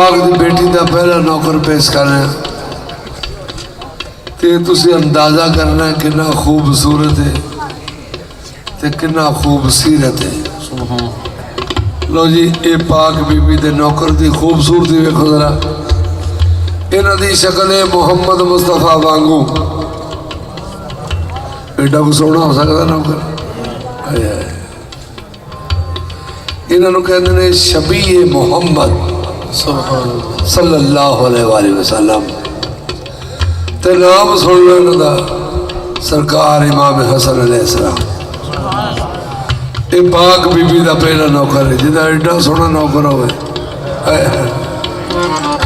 पाक की बेटी का पहला नौकर पेश कर रहे हैं तो तुसी अंदाजा करना है कितना खूबसूरत है ते कितना खूबसीरत है। लो जी ये पाक बीबी दे नौकर की खूबसूरती वेखो जरा। इन्हां दी शक्ल है मुहम्मद मुस्तफा वांगू। एडा को सोहना हो सकता नौकर? इन्होंने कहते हैं शबी मुहम्मद सल्लल्लाहु अलैहि वसल्लम। ते नाम सुन लो इन्हों सरकार इमाम हसन अलैहिस्सलाम। ये पाक बीबी का पहला नौकर है जिदा एडा सोहना नौकर हो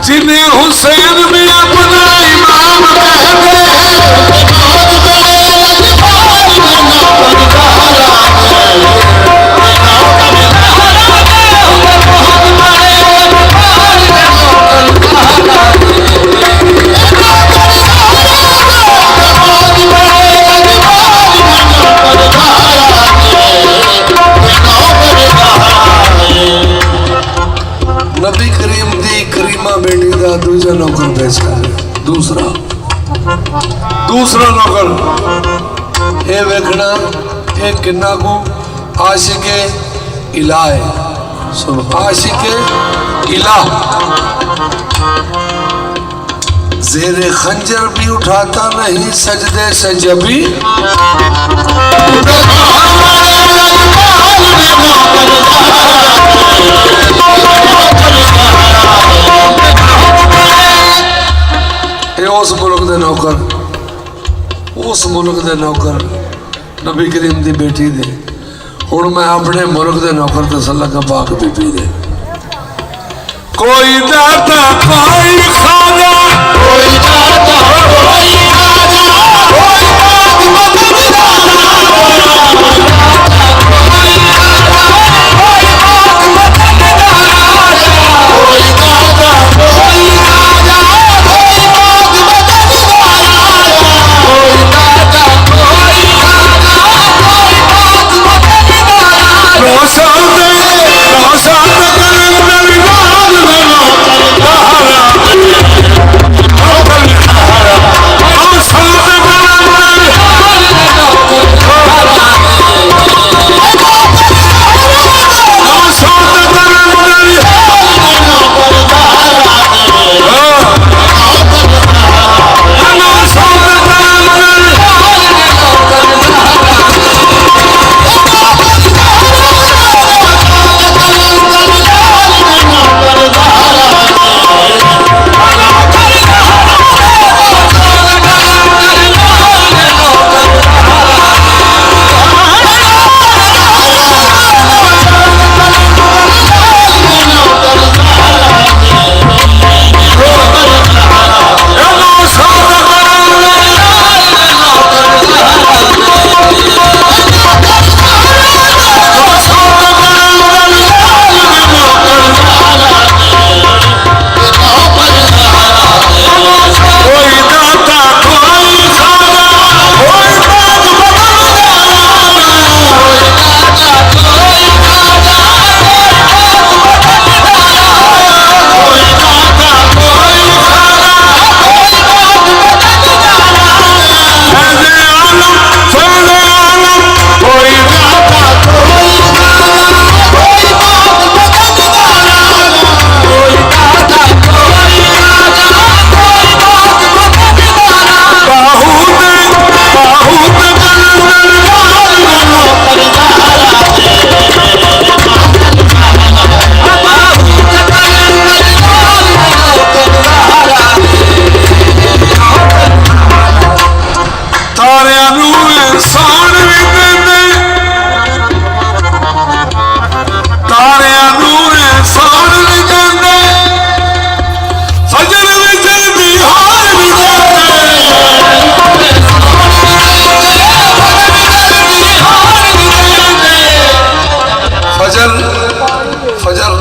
जिन्हें हुसैन में अपना इमाम नबी करीम दी करीमा बेटी का दूसरा नौकर पेश कर। दूसरा नौकर ये वेखना ये किन्ना को आशिके इला है। आशिके इला ज़ेरे खंजर भी उठाता नहीं सजदे से जबी उस मुल्क दे नौकर उस मुल्क दे नौकर नबी करीम दी बेटी दे। हुण मैं अपने मुल्क दे नौकर ते सल्लल्लाहु पाक बीबी दे। कोई दाता कोई खाना कोई दाता कोई खाना कोई बात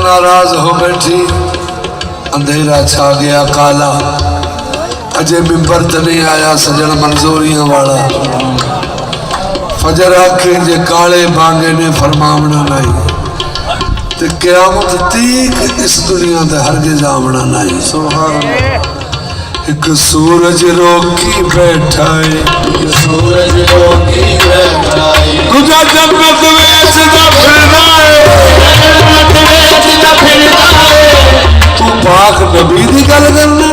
नाराज हो बैठी। अंधेरा छा गया काला अजय मिंबर तो नहीं आया सजन मंजूरियां वाला। फजर आखे जे काले बांगे ने फरमावना नहीं ते क़यामत तक इस दुनिया ते हरगिज़ आमना नहीं। सुभान अल्लाह। एक सूरज रोकी बैठा है, सूरज रोकी बैठा है, तुझा जन्नत वेचदा फिरदा है, तू पाक नबी दी गल करना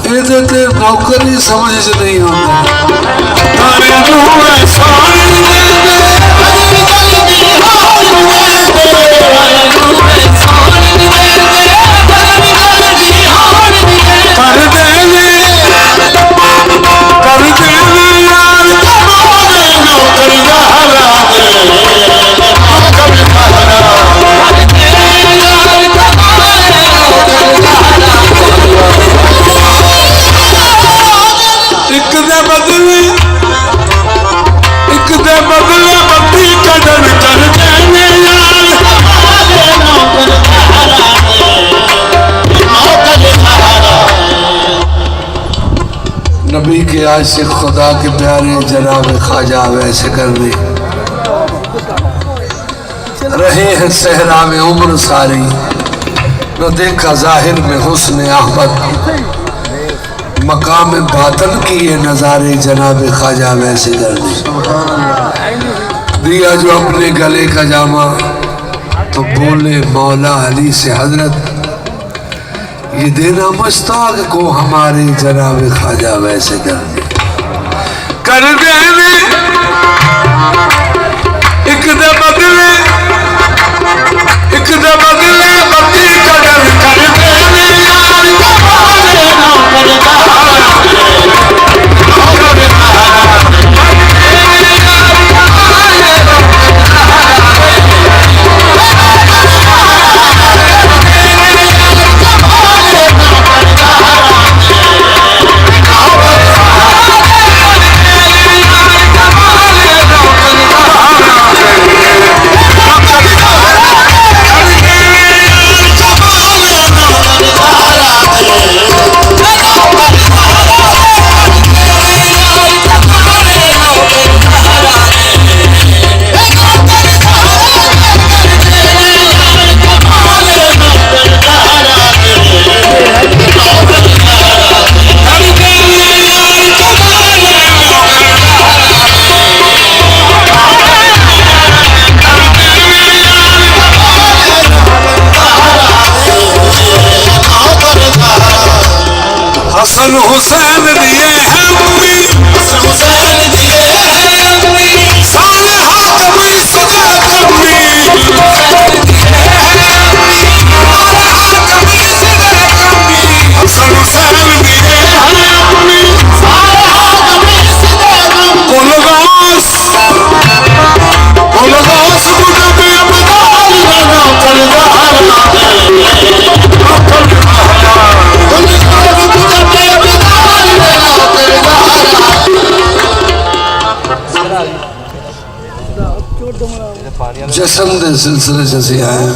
ਇਹਦੇ ਤੇ ਨੌਕਰੀ ਸਮਝ ਚ ਨਹੀਂ ਆਉਂਦਾ। ਤਾਰੇ ਨੂੰ ਐਸਾਨ नबी के आशिक खुदा के प्यारे जनाब ख्वाजा वैसे करने रहे हैं सहरा में उम्र सारी, न देखा जाहिर में हुस्न अहमद, मकाम बातन की ये नज़ारे जनाब ख्वाजा वैसे करने। दिया जो अपने गले का जामा तो बोले मौला अली से हजरत, ये देना मुश्ताक को हमारे जनाब ख्वाजा वैसे कर देने एक दे बदले बदी कदर कर देने यार हसन हुसैन दिए हैं अम्मी, हुसैन दिए हैं अम्मी, साले हाथ में सदा कमी, हसन हुसैन दिए हैं अम्मी, कुलगास गुना में अबदाल लगा जश्न के सिलसिले से आए।